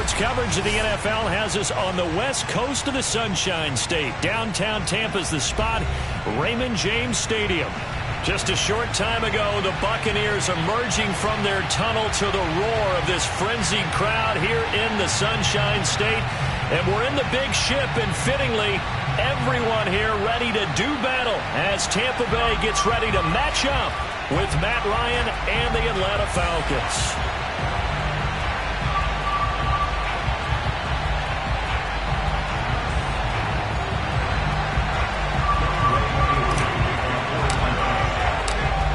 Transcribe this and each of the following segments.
Sports coverage of the NFL has us on the west coast of the Sunshine State. Downtown Tampa's the spot, Raymond James Stadium. Just a short time ago, the Buccaneers emerging from their tunnel to the roar of this frenzied crowd here in the Sunshine State. And we're in the big ship, and fittingly, everyone here ready to do battle as Tampa Bay gets ready to match up with Matt Ryan and the Atlanta Falcons.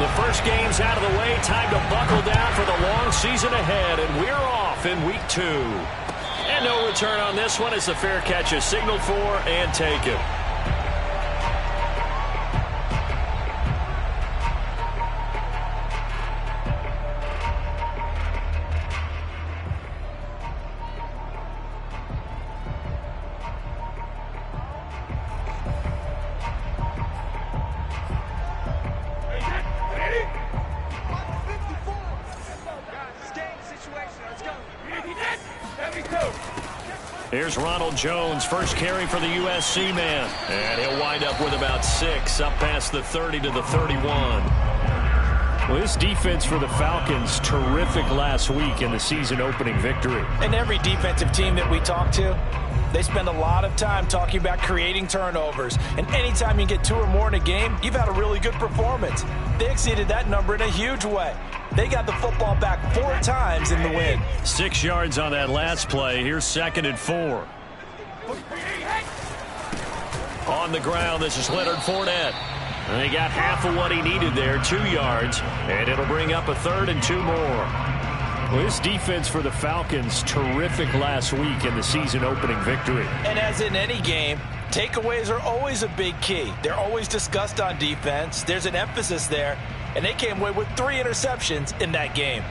The first game's out of the way. Time to buckle down for the long season ahead, and we're off in week 2. And no return on this one as the fair catch is signaled for and taken. Here's Ronald Jones, first carry for the USC man. And he'll wind up with about 6, up past the 30 to the 31. Well, this defense for the Falcons, terrific last week in the season opening victory. And every defensive team that we talk to, they spend a lot of time talking about creating turnovers. And anytime you get 2 or more in a game, you've had a really good performance. They exceeded that number in a huge way. They got the football back 4 times in the win. 6 yards on that last play. Here's 2nd and 4. On the ground, this is Leonard Fournette. And he got half of what he needed there, 2 yards. And it'll bring up a 3rd and 2 more. Well, this defense for the Falcons, terrific last week in the season opening victory. And as in any game, takeaways are always a big key. They're always discussed on defense. There's an emphasis there. And they came away with 3 interceptions in that game.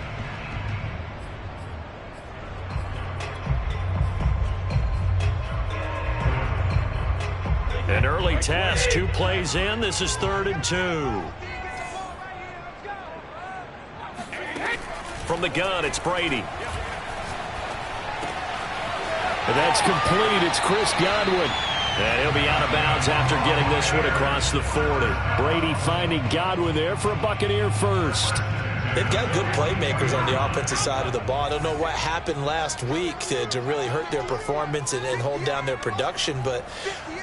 An early test, 2 plays in. This is 3rd and 2. From the gun, it's Brady. And that's complete. It's Chris Godwin. And he'll be out of bounds after getting this one across the 40. Brady finding Godwin there for a Buccaneer first. They've got good playmakers on the offensive side of the ball. I don't know what happened last week to really hurt their performance and hold down their production, but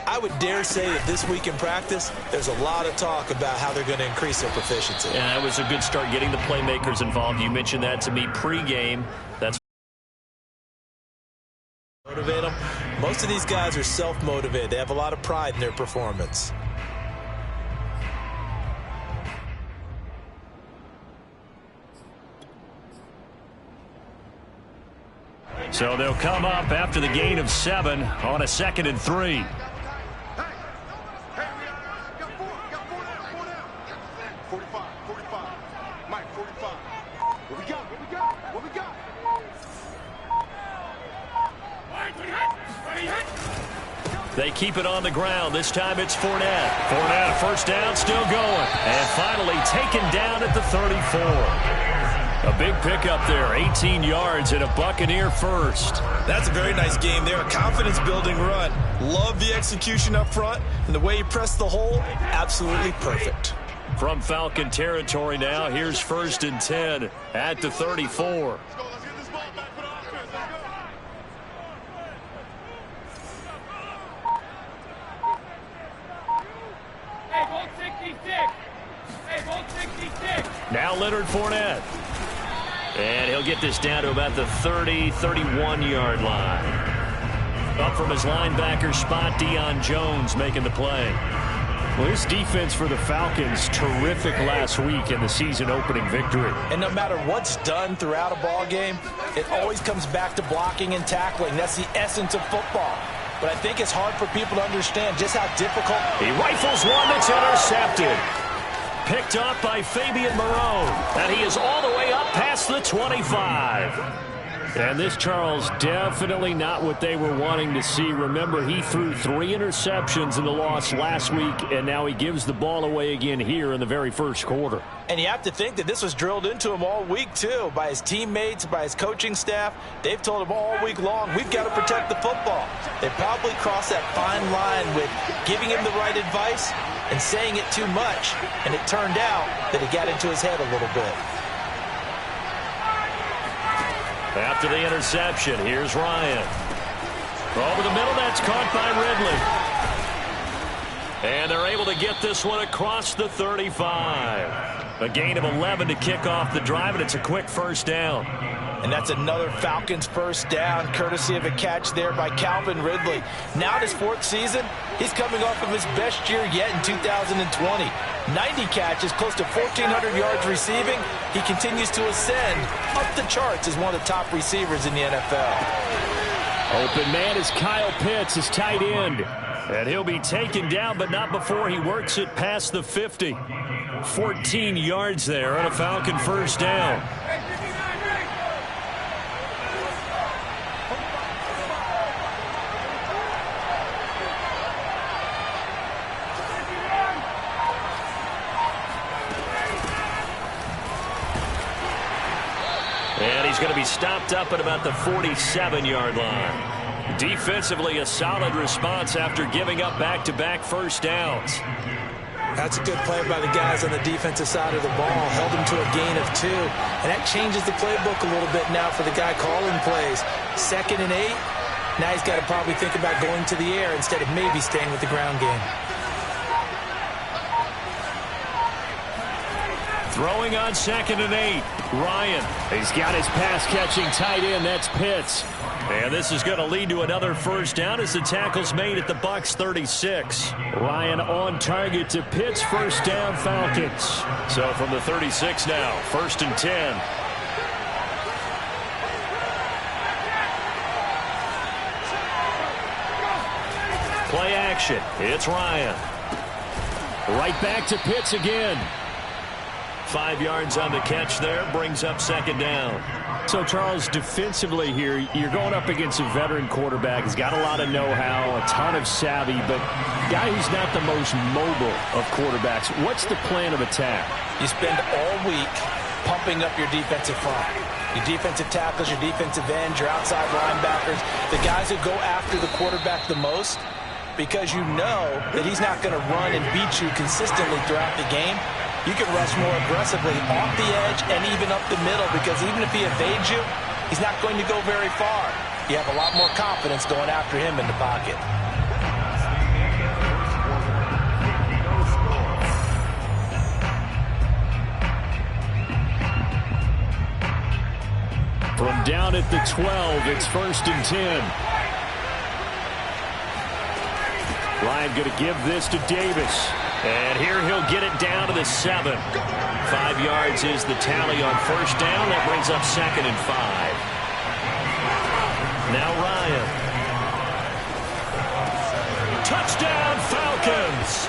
I would dare say that this week in practice, there's a lot of talk about how they're going to increase their proficiency. Yeah, that was a good start getting the playmakers involved. You mentioned that to me pregame. That's motivate them. Most of these guys are self-motivated. They have a lot of pride in their performance. So they'll come up after the gain of 7 on a 2nd and 3. They keep it on the ground. This time it's Fournette. Fournette, first down, still going. And finally taken down at the 34. A big pickup there, 18 yards and a Buccaneer first. That's a very nice game there, a confidence-building run. Love the execution up front, and the way he pressed the hole, absolutely perfect. From Falcon territory now, here's 1st and 10 at the 34. Now Leonard Fournette. And he'll get this down to about the 30, 31-yard line. Up from his linebacker spot, Deion Jones making the play. Well, this defense for the Falcons, terrific last week in the season opening victory. And no matter what's done throughout a ball game, it always comes back to blocking and tackling. That's the essence of football. But I think it's hard for people to understand just how difficult. He rifles one that's intercepted. Picked up by Fabian Moreau. And he is all the way up past the 25. And this, Charles, definitely not what they were wanting to see. Remember, he threw 3 interceptions in the loss last week, and now he gives the ball away again here in the very first quarter. And you have to think that this was drilled into him all week, too, by his teammates, by his coaching staff. They've told him all week long, we've got to protect the football. They probably crossed that fine line with giving him the right advice and saying it too much, and it turned out that it got into his head a little bit. After the interception, here's Ryan. Over the middle, that's caught by Ridley. And they're able to get this one across the 35. A gain of 11 to kick off the drive, and it's a quick first down. And that's another Falcons first down, courtesy of a catch there by Calvin Ridley. Now in his 4th season, he's coming off of his best year yet in 2020. 90 catches, close to 1,400 yards receiving. He continues to ascend up the charts as one of the top receivers in the NFL. Open man is Kyle Pitts, his tight end. And he'll be taken down, but not before he works it past the 50. 14 yards there on a Falcon first down. And he's going to be stopped up at about the 47-yard line. Defensively, a solid response after giving up back-to-back first downs. That's a good play by the guys on the defensive side of the ball. Held him to a gain of 2. And that changes the playbook a little bit now for the guy calling plays. 2nd and 8. Now he's got to probably think about going to the air instead of maybe staying with the ground game. Throwing on 2nd and 8. Ryan. He's got his pass-catching tight end. That's Pitts. And this is going to lead to another first down as the tackle's made at the Bucs 36. Ryan on target to Pitts. First down, Falcons. So from the 36 now, 1st and 10. Play action. It's Ryan. Right back to Pitts again. 5 yards on the catch there, brings up 2nd down. So, Charles, defensively here, you're going up against a veteran quarterback. He's got a lot of know-how, a ton of savvy, but guy who's not the most mobile of quarterbacks. What's the plan of attack? You spend all week pumping up your defensive front. Your defensive tackles, your defensive ends, your outside linebackers, the guys who go after the quarterback the most, because you know that he's not going to run and beat you consistently throughout the game. You can rush more aggressively off the edge and even up the middle, because even if he evades you, he's not going to go very far. You have a lot more confidence going after him in the pocket. From down at the 12, it's 1st and 10. Ryan going to give this to Davis. And here he'll get it down to the 7. 5 yards is the tally on first down. That brings up 2nd and 5. Now Ryan. Touchdown, Falcons.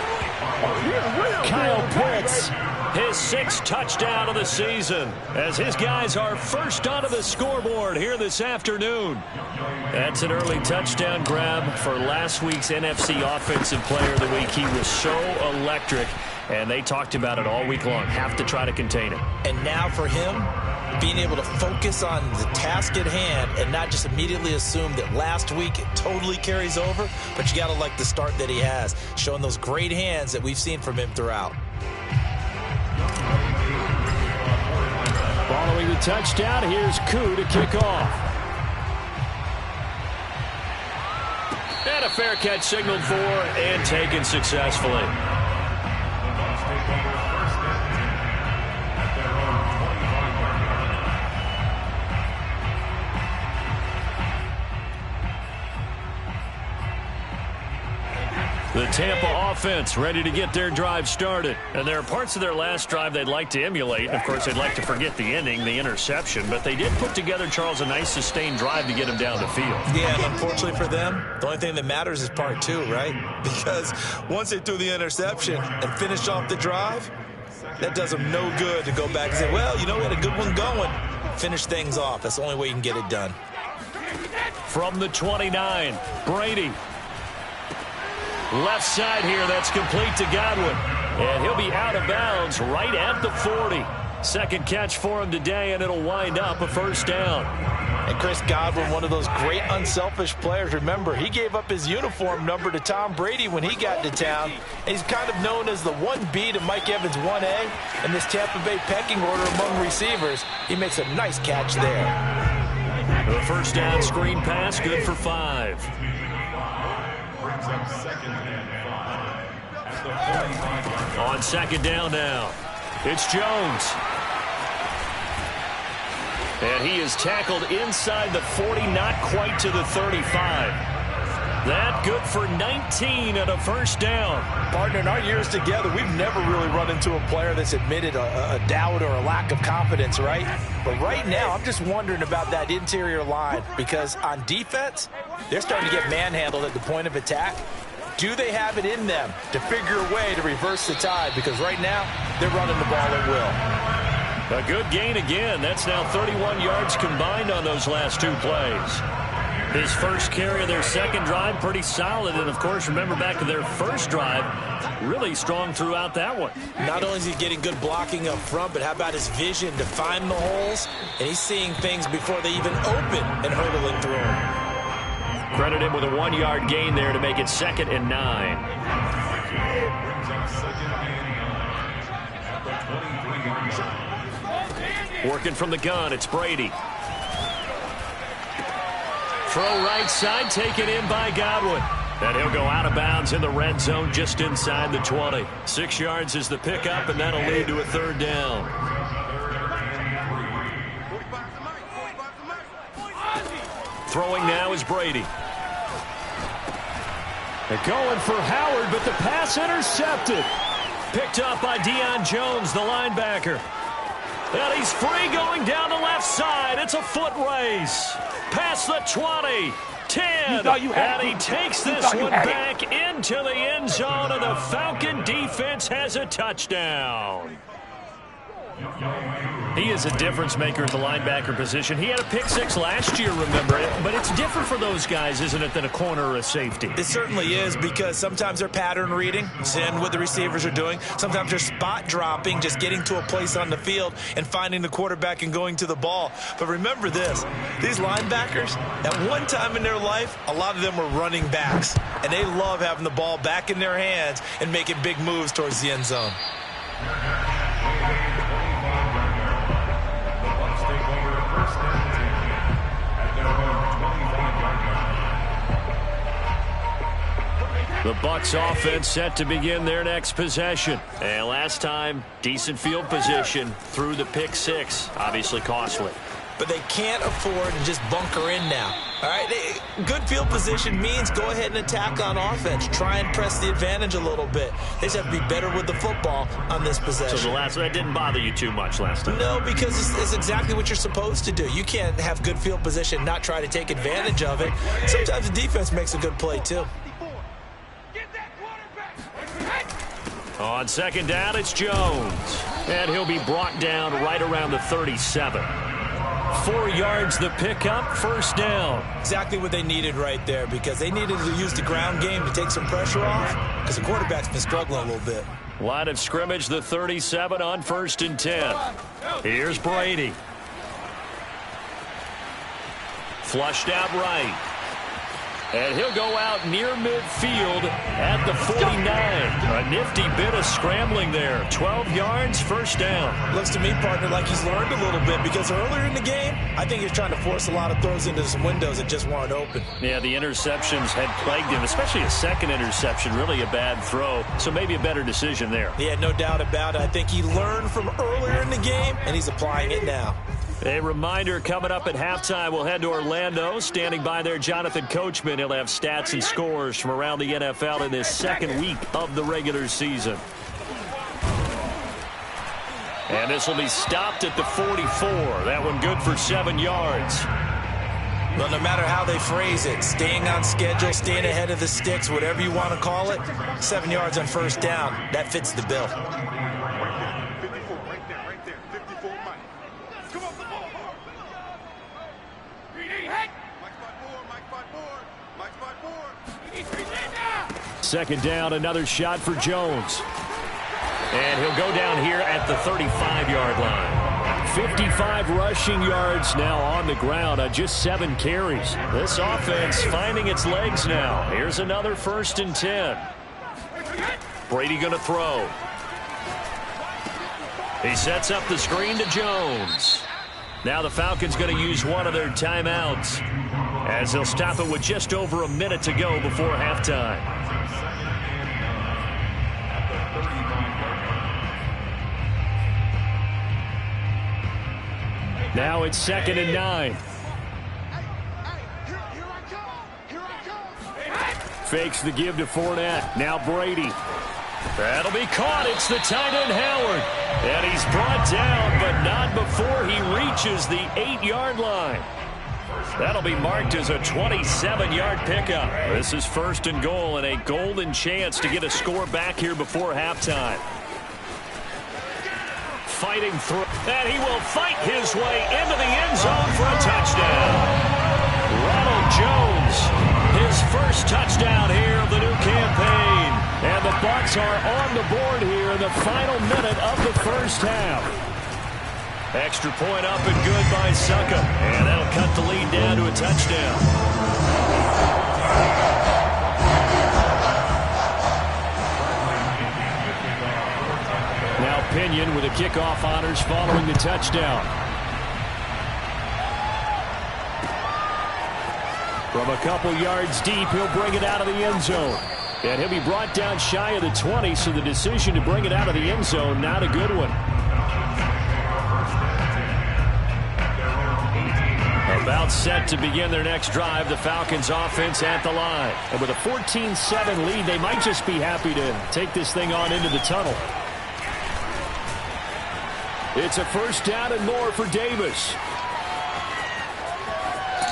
Kyle Pitts, his 6th touchdown of the season, as his guys are first onto the scoreboard here this afternoon. That's an early touchdown grab for last week's NFC Offensive Player of the Week. He was so electric, and they talked about it all week long. Have to try to contain him. And now for him, being able to focus on the task at hand and not just immediately assume that last week it totally carries over, but you got to like the start that he has, showing those great hands that we've seen from him throughout. Following the touchdown, here's Koo to kick off. And a fair catch signaled for and taken successfully. The Tampa offense ready to get their drive started. And there are parts of their last drive they'd like to emulate. And of course, they'd like to forget the ending, the interception. But they did put together, Charles, a nice sustained drive to get him down the field. Yeah, and unfortunately for them, the only thing that matters is part 2, right? Because once they threw the interception and finished off the drive, that does them no good to go back and say, well, you know, we had a good one going. Finish things off. That's the only way you can get it done. From the 29, Brady. Left side here, that's complete to Godwin. And he'll be out of bounds right at the 40. Second catch for him today, and it'll wind up a first down. And Chris Godwin, one of those great unselfish players. Remember, he gave up his uniform number to Tom Brady when he got to town. And he's kind of known as the 1B to Mike Evans' 1A. In this Tampa Bay pecking order among receivers, he makes a nice catch there. The first down screen pass, good for 5. On second down now, it's Jones. And he is tackled inside the 40, not quite to the 35. That good for 19 and a first down. Partner, in our years together, we've never really run into a player that's admitted a doubt or a lack of confidence, right? But right now, I'm just wondering about that interior line, because on defense, they're starting to get manhandled at the point of attack. Do they have it in them to figure a way to reverse the tide? Because right now, they're running the ball at will. A good gain again. That's now 31 yards combined on those last 2 plays. His first carry of their second drive, pretty solid. And, of course, remember back to their first drive, really strong throughout that one. Not only is he getting good blocking up front, but how about his vision to find the holes? And he's seeing things before they even open and hurdling through them. Credit him with a 1-yard gain there to make it 2nd and 9. Working from the gun, it's Brady. Throw right side, taken in by Godwin. And he'll go out of bounds in the red zone just inside the 20. 6 yards is the pickup, and that'll lead to a third down. Throwing now is Brady. They're going for Howard, but the pass intercepted. Picked up by Deion Jones, the linebacker. And he's free going down the left side. It's a foot race. Past the 20, 10, and he takes this one back into the end zone, and the Falcon defense has a touchdown. He is a difference maker at the linebacker position. He had a pick 6 last year, remember it. But it's different for those guys, isn't it, than a corner or a safety? It certainly is, because sometimes they're pattern reading, seeing what the receivers are doing. Sometimes they're spot dropping, just getting to a place on the field and finding the quarterback and going to the ball. But remember this, these linebackers, at one time in their life, a lot of them were running backs. And they love having the ball back in their hands and making big moves towards the end zone. The Bucs offense set to begin their next possession. And last time, decent field position through the pick 6. Obviously costly. But they can't afford to just bunker in now. All right, good field position means go ahead and attack on offense. Try and press the advantage a little bit. They just have to be better with the football on this possession. So that didn't bother you too much last time? No, because it's exactly what you're supposed to do. You can't have good field position and not try to take advantage of it. Sometimes the defense makes a good play, too. On second down, it's Jones. And he'll be brought down right around the 37. 4 yards the pickup, first down. Exactly what they needed right there, because they needed to use the ground game to take some pressure off, because the quarterback's been struggling a little bit. Line of scrimmage, the 37 on 1st and 10. Here's Brady. Flushed out right. And he'll go out near midfield at the 49. A nifty bit of scrambling there. 12 yards, first down. Looks to me, partner, like he's learned a little bit, because earlier in the game, I think he's trying to force a lot of throws into some windows that just weren't open. Yeah, the interceptions had plagued him, especially a second interception, really a bad throw. So maybe a better decision there. Yeah, no doubt about it. I think he learned from earlier in the game, and he's applying it now. A reminder, coming up at halftime, we'll head to Orlando. Standing by there, Jonathan Coachman. He'll have stats and scores from around the NFL in this second week of the regular season. And this will be stopped at the 44. That one good for 7 yards. Well, no matter how they phrase it, staying on schedule, staying ahead of the sticks, whatever you want to call it, 7 yards on first down, that fits the bill. Second down, another shot for Jones. And he'll go down here at the 35-yard line. 55 rushing yards now on the ground on just 7 carries. This offense finding its legs now. Here's another 1st and 10. Brady going to throw. He sets up the screen to Jones. Now the Falcons going to use one of their timeouts as they'll stop it with just over a minute to go before halftime. Now it's 2nd and 9. Fakes the give to Fournette. Now Brady. That'll be caught. It's the tight end Howard. And he's brought down, but not before he reaches the 8-yard line. That'll be marked as a 27-yard pickup. This is 1st and goal and a golden chance to get a score back here before halftime. Fighting through, and he will fight his way into the end zone for a touchdown. Ronald Jones, his first touchdown here of the new campaign. And the Bucs are on the board here in the final minute of the first half. Extra point up and good by Succa. And that'll cut the lead down to a touchdown. Now Pinion with the kickoff honors following the touchdown. From a couple yards deep, he'll bring it out of the end zone. And he'll be brought down shy of the 20, so the decision to bring it out of the end zone, not a good one. About set to begin their next drive, the Falcons offense at the line. And with a 14-7 lead, they might just be happy to take this thing on into the tunnel. It's a 1st down and more for Davis.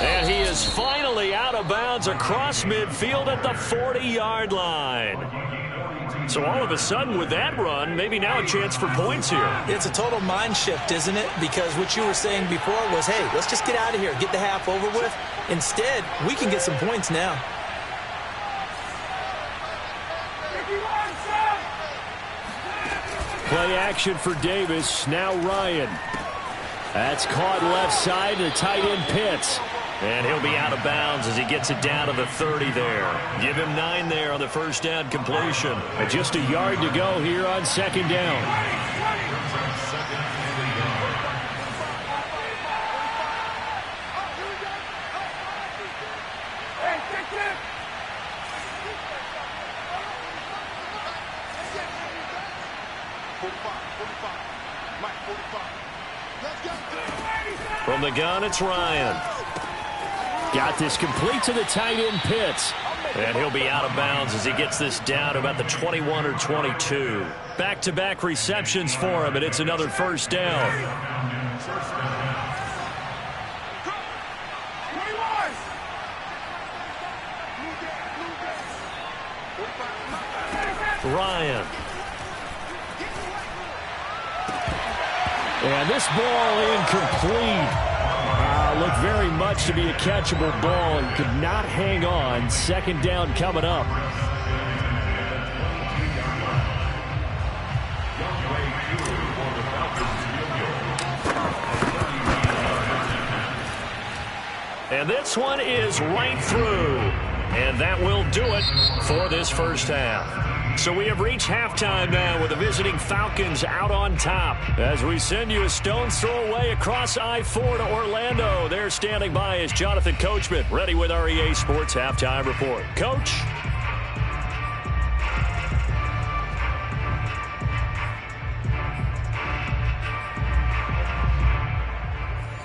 And he is finally out of bounds across midfield at the 40-yard line. So all of a sudden with that run, maybe now a chance for points here. It's a total mind shift, isn't it? Because what you were saying before was, hey, let's just get out of here, get the half over with. Instead, we can get some points now. Play action for Davis. Now Ryan. That's caught left side to tight end Pitts. And he'll be out of bounds as he gets it down to the 30 there. Give him 9 there on the 1st down completion. And just a yard to go here on 2nd down. From the gun, it's Ryan. Got this complete to the tight end Pitts. And he'll be out of bounds as he gets this down to about the 21 or 22. Back-to-back receptions for him, and it's another 1st down. Ryan. And this ball incomplete. Looked very much to be a catchable ball and could not hang on. 2nd down coming up. And this one is right through. And that will do it for this first half. So we have reached halftime now with the visiting Falcons out on top. As we send you a stone's throw away across I-4 to Orlando. There standing by is Jonathan Coachman, ready with our EA Sports Halftime Report. Coach?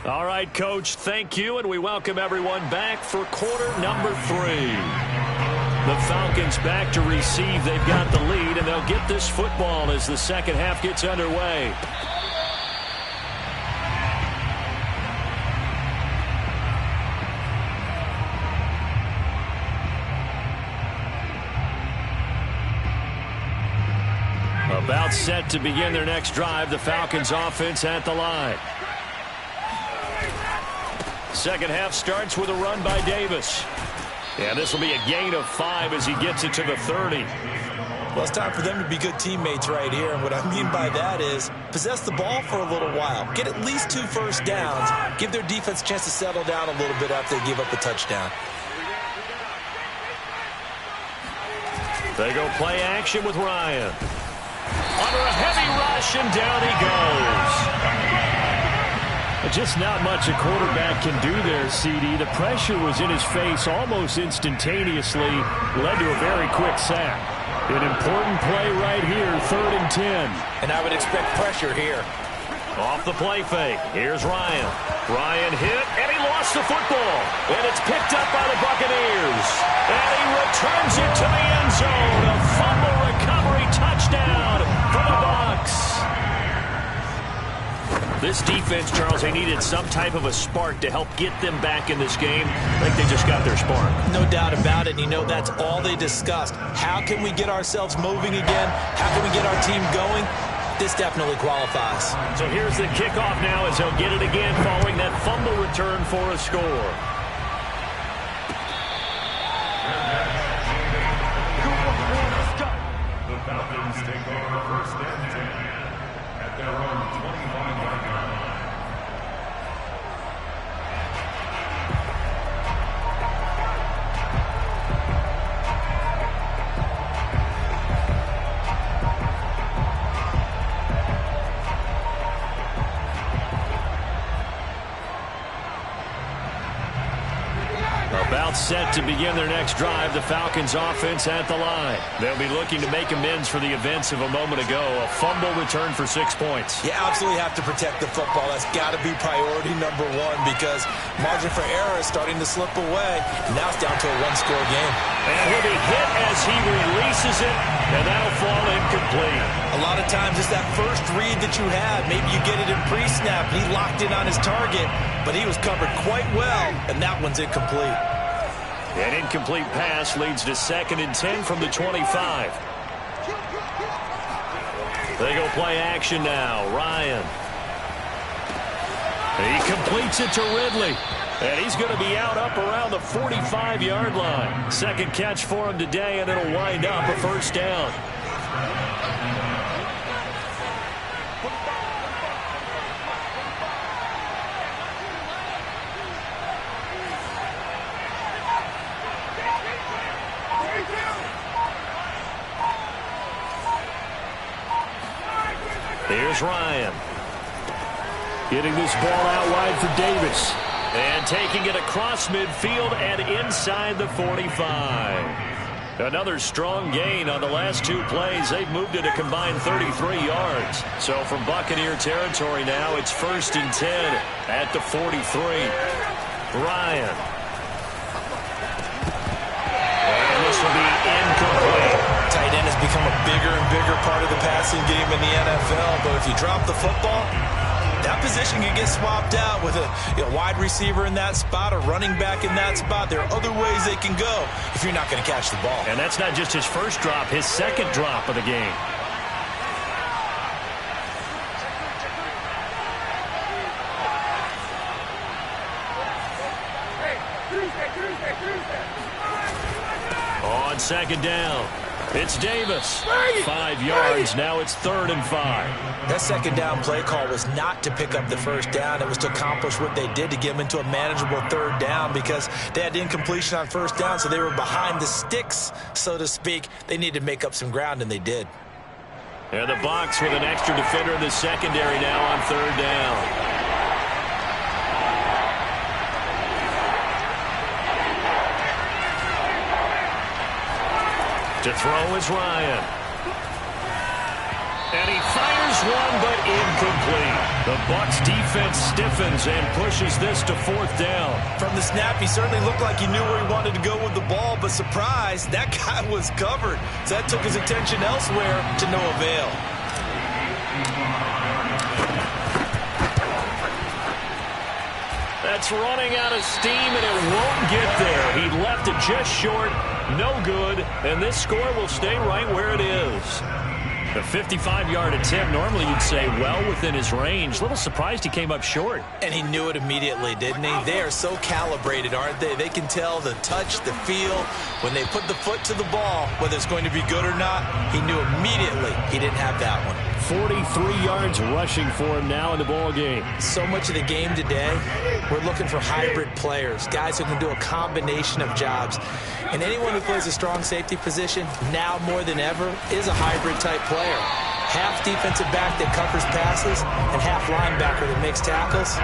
All right, Coach, thank you, and we welcome everyone back for quarter number 3. The Falcons back to receive. They've got the lead, and they'll get this football as the second half gets underway. About set to begin their next drive. The Falcons offense at the line. Second half starts with a run by Davis. Yeah, this will be a gain of 5 as he gets it to the 30. Well, it's time for them to be good teammates right here. And what I mean by that is possess the ball for a little while. Get at least 2 first downs. Give their defense a chance to settle down a little bit after they give up a touchdown. They go play action with Ryan. Under a heavy rush, and down he goes. Just not much a quarterback can do there, CD. The pressure was in his face almost instantaneously. Led to a very quick sack. An important play right here, 3rd and 10. And I would expect pressure here. Off the play fake. Here's Ryan. Ryan hit, and he lost the football. And it's picked up by the Buccaneers. And he returns it to the end zone. A fumble recovery touchdown for the Bucs. This defense, Charles, they needed some type of a spark to help get them back in this game. I think they just got their spark. No doubt about it. And you know, that's all they discussed. How can we get ourselves moving again? How can we get our team going? This definitely qualifies. So here's the kickoff now as they'll get it again following that fumble return for a score. The Falcons take over 1st and 10 at their own 25-yard line. About set to begin their next drive, the Falcons offense at the line. They'll be looking to make amends for the events of a moment ago. A fumble return for 6 points. You absolutely have to protect the football. That's got to be priority number 1 because margin for error is starting to slip away. Now it's down to a 1-score game. And he'll be hit as he releases it, and that'll fall incomplete. A lot of times it's that first read that you have. Maybe you get it in pre-snap. He locked in on his target, but he was covered quite well, and that one's incomplete. An incomplete pass leads to 2nd and 10 from the 25. They go play action now. Ryan. He completes it to Ridley. And he's going to be out up around the 45-yard line. 2nd catch for him today, and it'll wind up a 1st down. Here's Ryan. Getting this ball out wide for Davis. And taking it across midfield and inside the 45. Another strong gain on the last 2 plays. They've moved it a combined 33 yards. So from Buccaneer territory now, it's 1st and 10 at the 43. Ryan. And this will be incomplete. Tight end has become a bigger and bigger part of the passing game in the NFL. But if you drop the football, that position can get swapped out with a wide receiver in that spot, a running back in that spot. There are other ways they can go if you're not going to catch the ball. And that's not just his first drop, his 2nd drop of the game. On 2nd down, it's Davis. 5 yards, now it's 3rd and 5. That 2nd down play call was not to pick up the 1st down. It was to accomplish what they did to get them into a manageable 3rd down because they had incompletion on 1st down, so they were behind the sticks, so to speak. They needed to make up some ground, and they did. And the Bucs with an extra defender in the secondary now on 3rd down. To throw is Ryan. And he fires one, but incomplete. The Bucs defense stiffens and pushes this to 4th down. From the snap, he certainly looked like he knew where he wanted to go with the ball, but surprise, that guy was covered. So that took his attention elsewhere to no avail. That's running out of steam, and it won't get there. He left it just short, no good, and this score will stay right where it is. The 55-yard attempt, normally you'd say well within his range. A little surprised he came up short. And he knew it immediately, didn't he? They are so calibrated, aren't they? They can tell the touch, the feel. When they put the foot to the ball, whether it's going to be good or not, he knew immediately he didn't have that one. 43 yards rushing for him now in the ball game. So much of the game today, we're looking for hybrid players, guys who can do a combination of jobs. And anyone who plays a strong safety position, now more than ever, is a hybrid type player. Half defensive back that covers passes and half linebacker that makes tackles.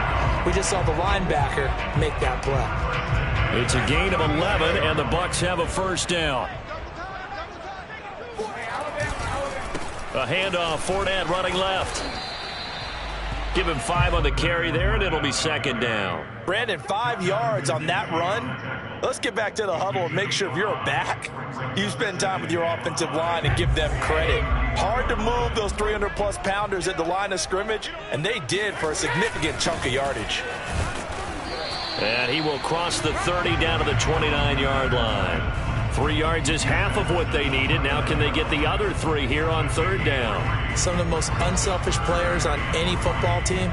We just saw the linebacker make that play. It's a gain of 11, and the Bucs have a first down. A handoff, Fournette running left. Give him 5 on the carry there, and it'll be second down. Brandon, 5 yards on that run. Let's get back to the huddle and make sure if you're a back, you spend time with your offensive line and give them credit. Hard to move those 300-plus pounders at the line of scrimmage, and they did for a significant chunk of yardage. And he will cross the 30 down to the 29-yard line. 3 yards is half of what they needed. Now can they get the other 3 here on third down? Some of the most unselfish players on any football team,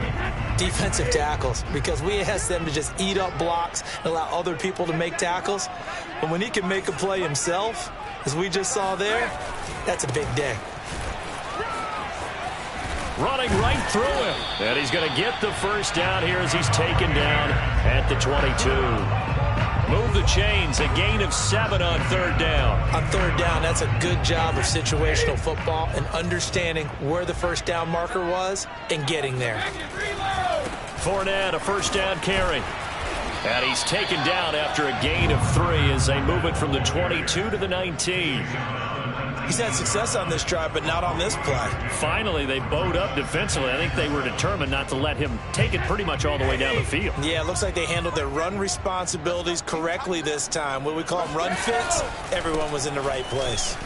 defensive tackles, because we ask them to just eat up blocks and allow other people to make tackles. But when he can make a play himself, as we just saw there, that's a big day. Running right through him. And he's going to get the first down here as he's taken down at the 22. Move the chains, a gain of 7 on third down. On third down, that's a good job of situational football and understanding where the first down marker was and getting there. Fournette, a first down carry. And he's taken down after a gain of 3 as they move it from the 22 to the 19. He's had success on this drive, but not on this play. Finally, they bowed up defensively. I think they were determined not to let him take it pretty much all the way down the field. Yeah, it looks like they handled their run responsibilities correctly this time. What we call them run fits, everyone was in the right place.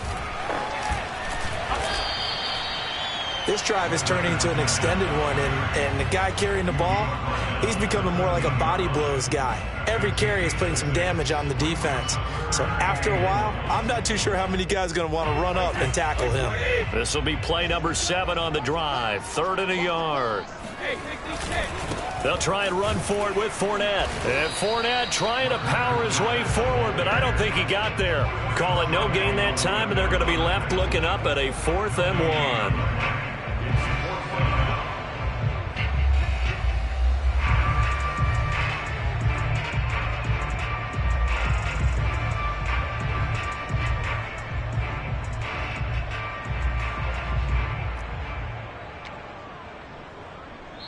This drive is turning into an extended one, and the guy carrying the ball, he's becoming more like a body blows guy. Every carry is putting some damage on the defense. So after a while, I'm not too sure how many guys are going to want to run up and tackle him. This will be play number 7 on the drive. 3rd and a yard. They'll try and run for it with Fournette. And Fournette trying to power his way forward, but I don't think he got there. Call it no gain that time, and they're going to be left looking up at a 4th and 1.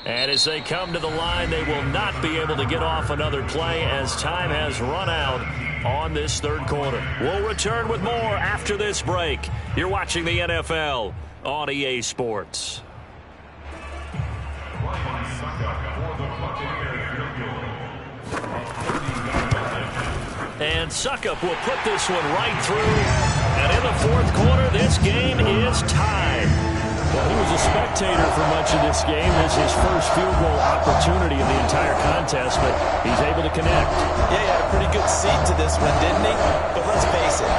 And as they come to the line, they will not be able to get off another play as time has run out on this third quarter. We'll return with more after this break. You're watching the NFL on EA Sports. And Suckup will put this one right through. And in the fourth quarter, this game is tied. Well, he was a spectator for much of this game. This is his first field goal opportunity of the entire contest, but he's able to connect. Yeah, he had a pretty good seat to this one, didn't he? But let's face it,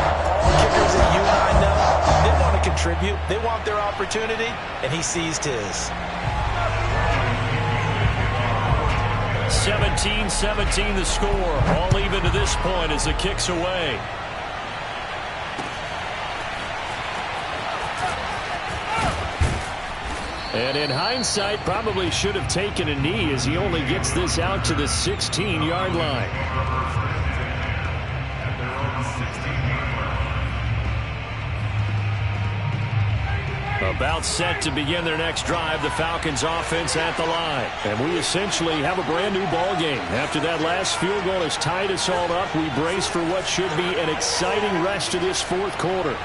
kickers that you and I know, they want to contribute. They want their opportunity, and he seized his. 17-17 the score. All even to this point as the kick's away. And in hindsight, probably should have taken a knee as he only gets this out to the 16-yard line. About set to begin their next drive, the Falcons offense at the line. And we essentially have a brand new ball game. After that last field goal has tied us all up, we brace for what should be an exciting rest of this fourth quarter.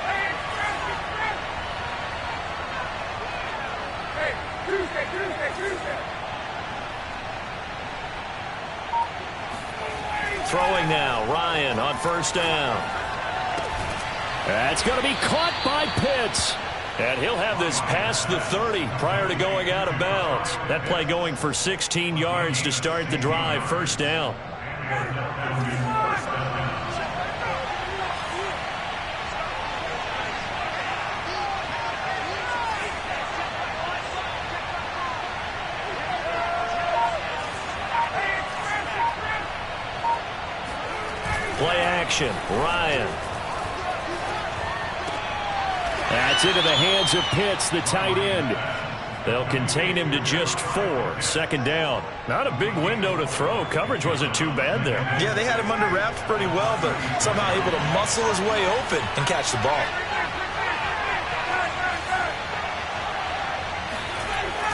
Throwing now, Ryan on first down. That's going to be caught by Pitts. And he'll have this past the 30 prior to going out of bounds. That play going for 16 yards to start the drive, first down. action. Ryan. That's into the hands of Pitts, the tight end. They'll contain him to just 4. 2nd down. Not a big window to throw. Coverage wasn't too bad there. Yeah, they had him under wraps pretty well, but somehow able to muscle his way open and catch the ball.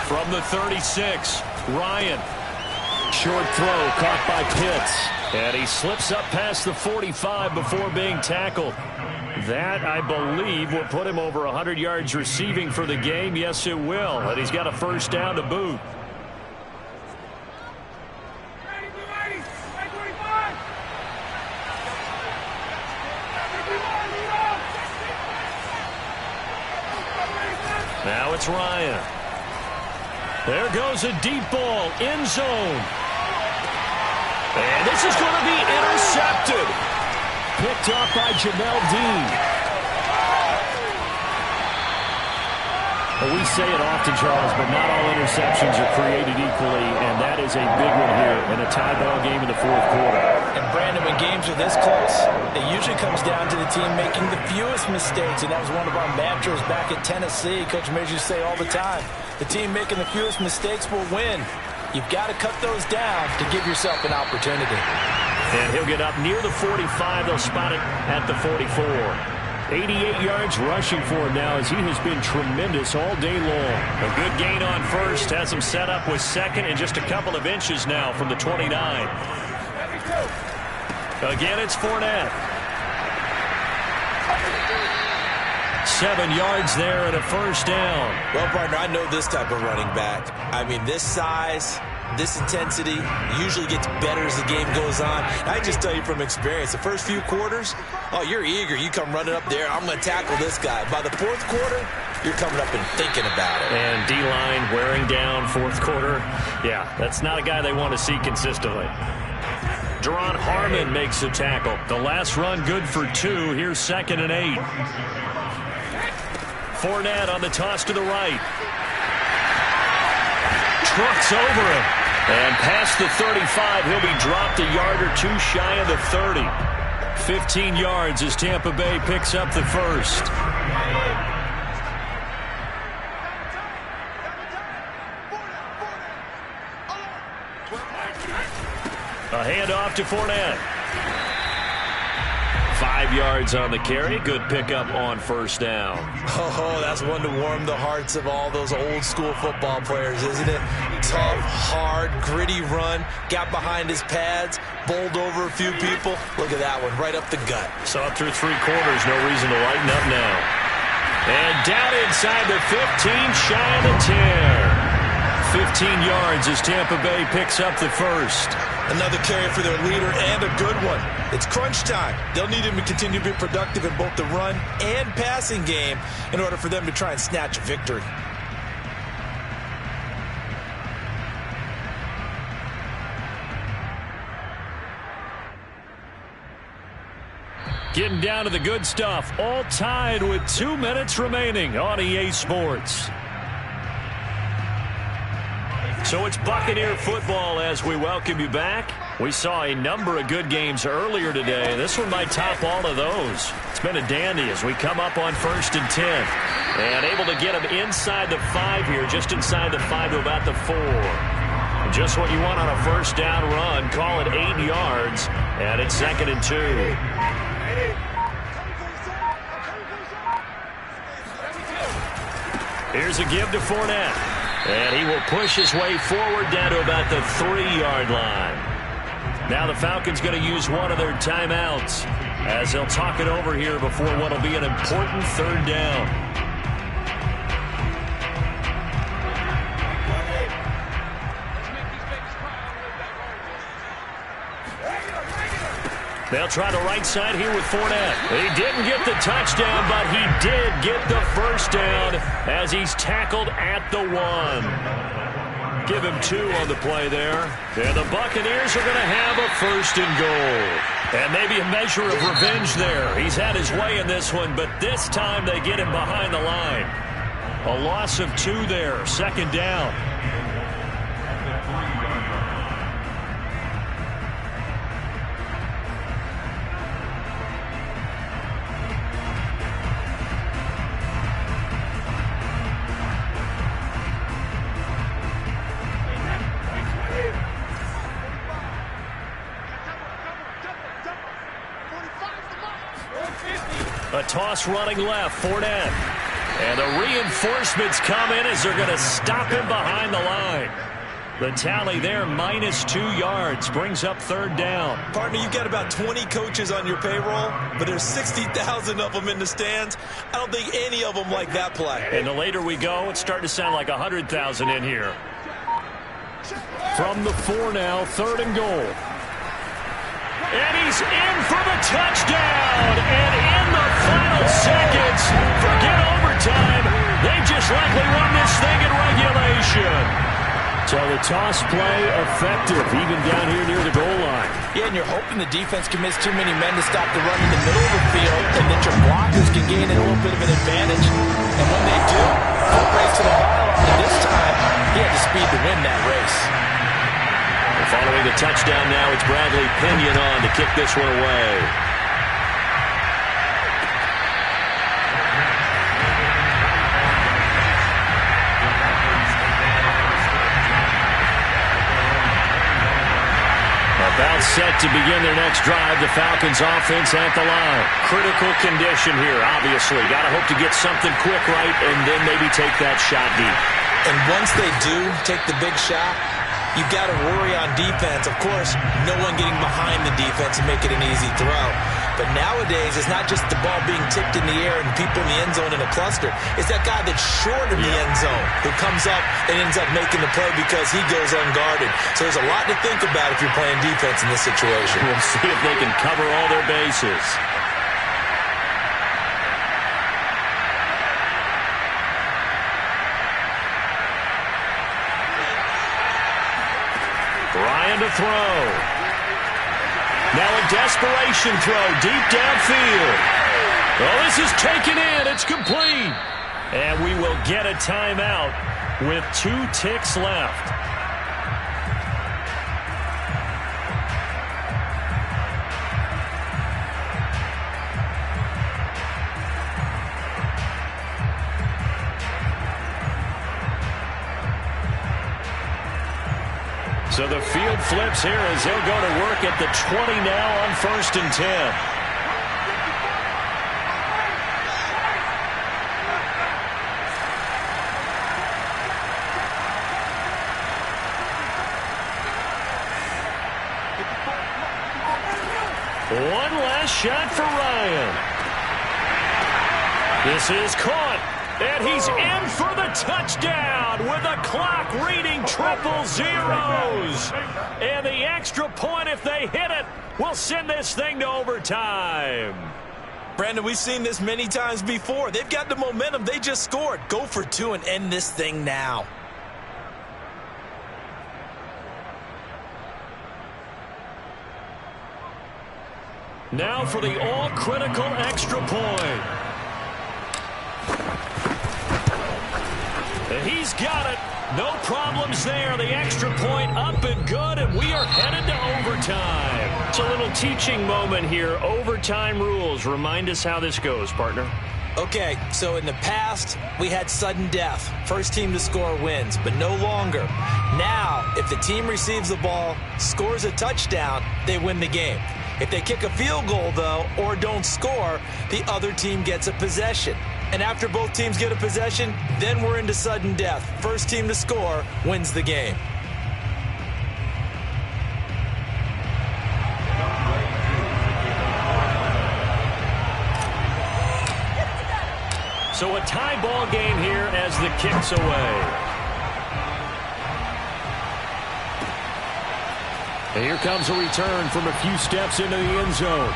From the 36, Ryan. Short throw caught by Pitts. And he slips up past the 45 before being tackled. That, I believe, will put him over 100 yards receiving for the game. Yes, it will. And he's got a 1st down to boot. Now it's Ryan. There goes a deep ball, end zone. And this is going to be intercepted. Picked off by Jamel Dean. Well, we say it often, Charles, but not all interceptions are created equally, and that is a big one here in a tie ball game in the 4th quarter. And Brandon, when games are this close, it usually comes down to the team making the fewest mistakes, and that was one of our mantras back at Tennessee. Coach Mears used to say all the time, the team making the fewest mistakes will win. You've got to cut those down to give yourself an opportunity. And he'll get up near the 45. They'll spot it at the 44. 88 yards rushing for him now as he has been tremendous all day long. A good gain on 1st. Has him set up with 2nd and just a couple of inches now from the 29. Again, it's Fournette. 7 yards there and a 1st down. Well, partner, I know this type of running back. I mean, this size, this intensity usually gets better as the game goes on. I just tell you from experience, the first few quarters, oh, you're eager. You come running up there, I'm going to tackle this guy. By the 4th quarter, you're coming up and thinking about it. And D-line wearing down 4th quarter. Yeah, that's not a guy they want to see consistently. Deron Harmon makes the tackle. The last run good for 2. Here's 2nd and 8. Fournette on the toss to the right. Trucks over him. And past the 35, he'll be dropped a yard or 2 shy of the 30. 15 yards as Tampa Bay picks up the 1st. A handoff to Fournette. 5 yards on the carry. Good pickup on 1st down. Oh, that's one to warm the hearts of all those old school football players, isn't it? Tough, hard, gritty run. Got behind his pads, bowled over a few people. Look at that one, right up the gut. So up through 3 quarters, no reason to lighten up now. And down inside the 15, shy of the 10. 15 yards as Tampa Bay picks up the 1st. Another carry for their leader and a good one. It's crunch time. They'll need him to continue to be productive in both the run and passing game in order for them to try and snatch a victory. Getting down to the good stuff. All tied with 2 minutes remaining on EA Sports. So it's Buccaneer football as we welcome you back. We saw a number of good games earlier today. This one might top all of those. It's been a dandy as we come up on 1st and 10. And able to get him inside the 5 here, just inside the 5 to about the 4. Just what you want on a 1st down run. Call it 8 yards. And it's 2nd and 2. Here's a give to Fournette. And he will push his way forward down to about the 3-yard line. Now the Falcons going to use one of their timeouts as they'll talk it over here before what will be an important 3rd down. They'll try the right side here with Fournette. He didn't get the touchdown, but he did get the 1st down as he's tackled at the 1. Give him 2 on the play there. And the Buccaneers are going to have a 1st and goal. And maybe a measure of revenge there. He's had his way in this one, but this time they get him behind the line. A loss of 2 there, 2nd down. toss running left, Fournette. And the reinforcements come in as they're going to stop him behind the line. The tally there, -2 yards, brings up 3rd down. Partner, you've got about 20 coaches on your payroll, but there's 60,000 of them in the stands. I don't think any of them like that play. And the later we go, it's starting to sound like 100,000 in here. From the 4 now, 3rd and goal. And he's in for the touchdown. And in the final seconds, forget overtime. They just likely won this thing in regulation. So the toss play effective, even down here near the goal line. Yeah, and you're hoping the defense can miss too many men to stop the run in the middle of the field, and that your blockers can gain a little bit of an advantage. And when they do, they'll race to the pylon. And this time, he had the speed to win that race. And following the touchdown now, it's Bradley Pinion on to kick this one away. About set to begin their next drive. The Falcons offense at the line. Critical condition here, obviously. Got to hope to get something quick right and then maybe take that shot deep. And once they do take the big shot, you've got to worry on defense. Of course, no one getting behind the defense and make it an easy throw. But nowadays, it's not just the ball being tipped in the air and people in the end zone in a cluster. It's that guy that's short of the end zone who comes up and ends up making the play because he goes unguarded. So there's a lot to think about if you're playing defense in this situation. We'll see if they can cover all their bases. Ryan to throw. Now a desperation throw deep downfield. Oh, this is taken in. It's complete. And we will get a timeout with 2 ticks left. So the field flips here as they'll go to work at the 20 now on 1st and 10. One last shot for Ryan. This is caught. And he's in for the touchdown with the clock reading 000. And the extra point, if they hit it, will send this thing to overtime. Brandon, we've seen this many times before. They've got the momentum. They just scored. Go for 2 and end this thing now. Now for the all-critical extra point. He's got it. No problems there. The extra point up and good, and we are headed to overtime. It's a little teaching moment here. Overtime rules. Remind us how this goes, partner. Okay, so in the past, we had sudden death. First team to score wins, but no longer. Now, if the team receives the ball, scores a touchdown, they win the game. If they kick a field goal, though, or don't score, the other team gets a possession. And after both teams get a possession, then we're into sudden death. First team to score wins the game. So a tie ball game here as the kick's away. And here comes a return from a few steps into the end zone.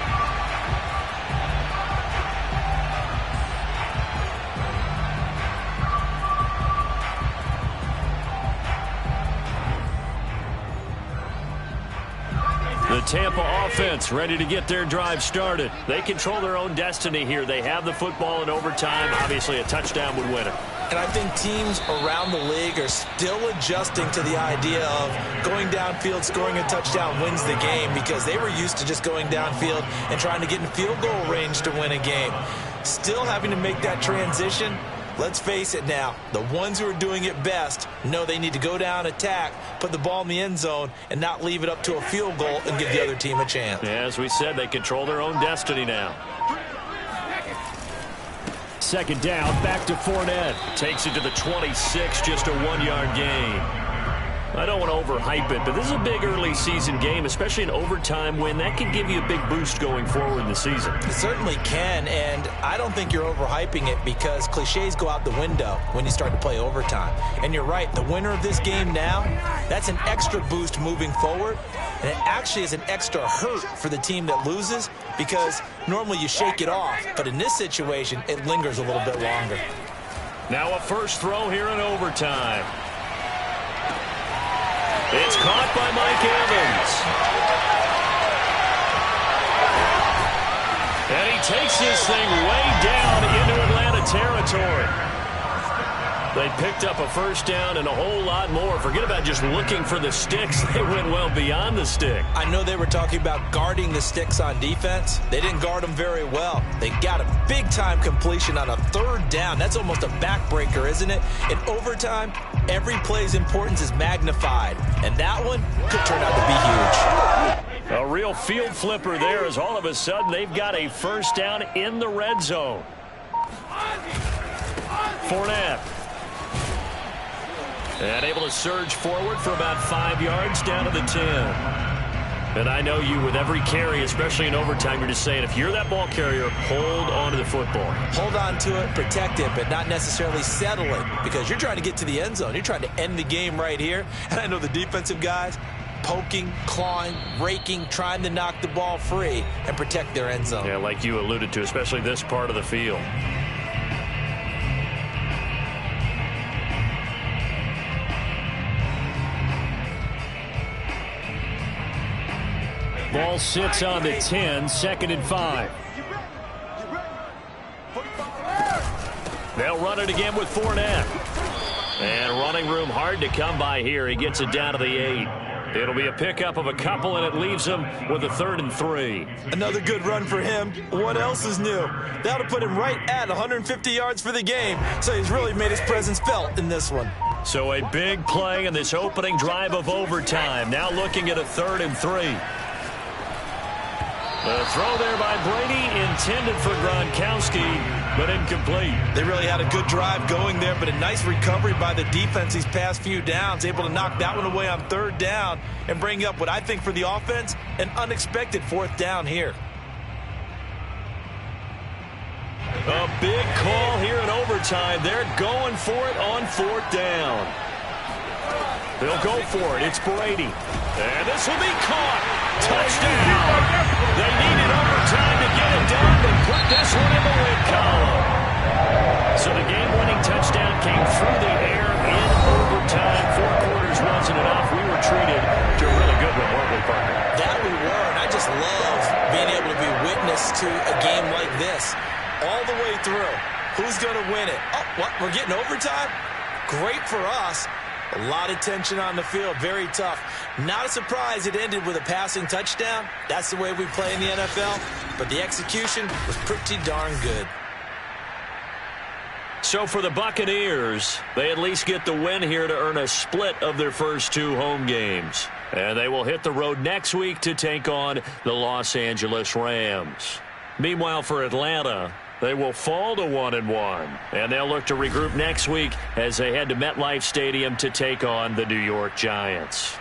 The Tampa offense ready to get their drive started. They control their own destiny here. They have the football in overtime. Obviously, a touchdown would win it. And I think teams around the league are still adjusting to the idea of going downfield, scoring a touchdown wins the game, because they were used to just going downfield and trying to get in field goal range to win a game. Still having to make that transition. Let's face it now, the ones who are doing it best know they need to go down, attack, put the ball in the end zone, and not leave it up to a field goal and give the other team a chance. Yeah, as we said, they control their own destiny now. second down. Back to Fournette. Takes it to the 26, just a 1-yard gain. I don't want to overhype it, but this is a big early season game, especially an overtime win. That can give you a big boost going forward in the season. It certainly can, and I don't think you're overhyping it because cliches go out the window when you start to play overtime. And you're right, the winner of this game now, that's an extra boost moving forward, and it actually is an extra hurt for the team that loses because normally you shake it off, but in this situation, it lingers a little bit longer. Now a first throw here in overtime. It's caught by Mike Evans. And he takes this thing way down into Atlanta territory. They picked up a first down and a whole lot more. Forget about just looking for the sticks. They went well beyond the stick. I know they were talking about guarding the sticks on defense. They didn't guard them very well. They got a big-time completion on a third down. That's almost a backbreaker, isn't it? In overtime, every play's importance is magnified. And that one could turn out to be huge. A real field flipper there as all of a sudden they've got a first down in the red zone. Fournette. And able to surge forward for about 5 yards down to the 10. And I know you with every carry, especially in overtime, you're just saying if you're that ball carrier, hold on to the football. Hold on to it, protect it, but not necessarily settle it because you're trying to get to the end zone. You're trying to end the game right here. And I know the defensive guys poking, clawing, raking, trying to knock the ball free and protect their end zone. Yeah, like you alluded to, especially this part of the field. Ball sits on the 10, 2nd and 5. They'll run it again with Fournette. And running room hard to come by here. He gets it down to the 8. It'll be a pickup of a couple, and it leaves him with a 3rd and 3. Another good run for him. What else is new? That'll put him right at 150 yards for the game, so he's really made his presence felt in this one. So a big play in this opening drive of overtime. Now looking at a 3rd and 3. The throw there by Brady intended for Gronkowski, but incomplete. They really had a good drive going there, but a nice recovery by the defense these past few downs, able to knock that one away on 3rd down and bring up what I think for the offense, an unexpected 4th down here. A big call here in overtime. They're going for it on 4th down. They'll go for it. It's Brady. And this will be caught. Touchdown. They needed overtime to get it done, but put this one in the win column. So the game-winning touchdown came through the air in overtime. 4 quarters wasn't enough. We were treated to a really good one, weren't we, partner? That we were, and I just love being able to be witness to a game like this. All the way through. Who's going to win it? Oh, what? We're getting overtime? Great for us. A lot of tension on the field. Very tough. Not a surprise it ended with a passing touchdown. That's the way we play in the NFL. But the execution was pretty darn good. So for the Buccaneers, they at least get the win here to earn a split of their first 2 home games. And they will hit the road next week to take on the Los Angeles Rams. Meanwhile, for Atlanta, they will fall to 1-1, and they'll look to regroup next week as they head to MetLife Stadium to take on the New York Giants.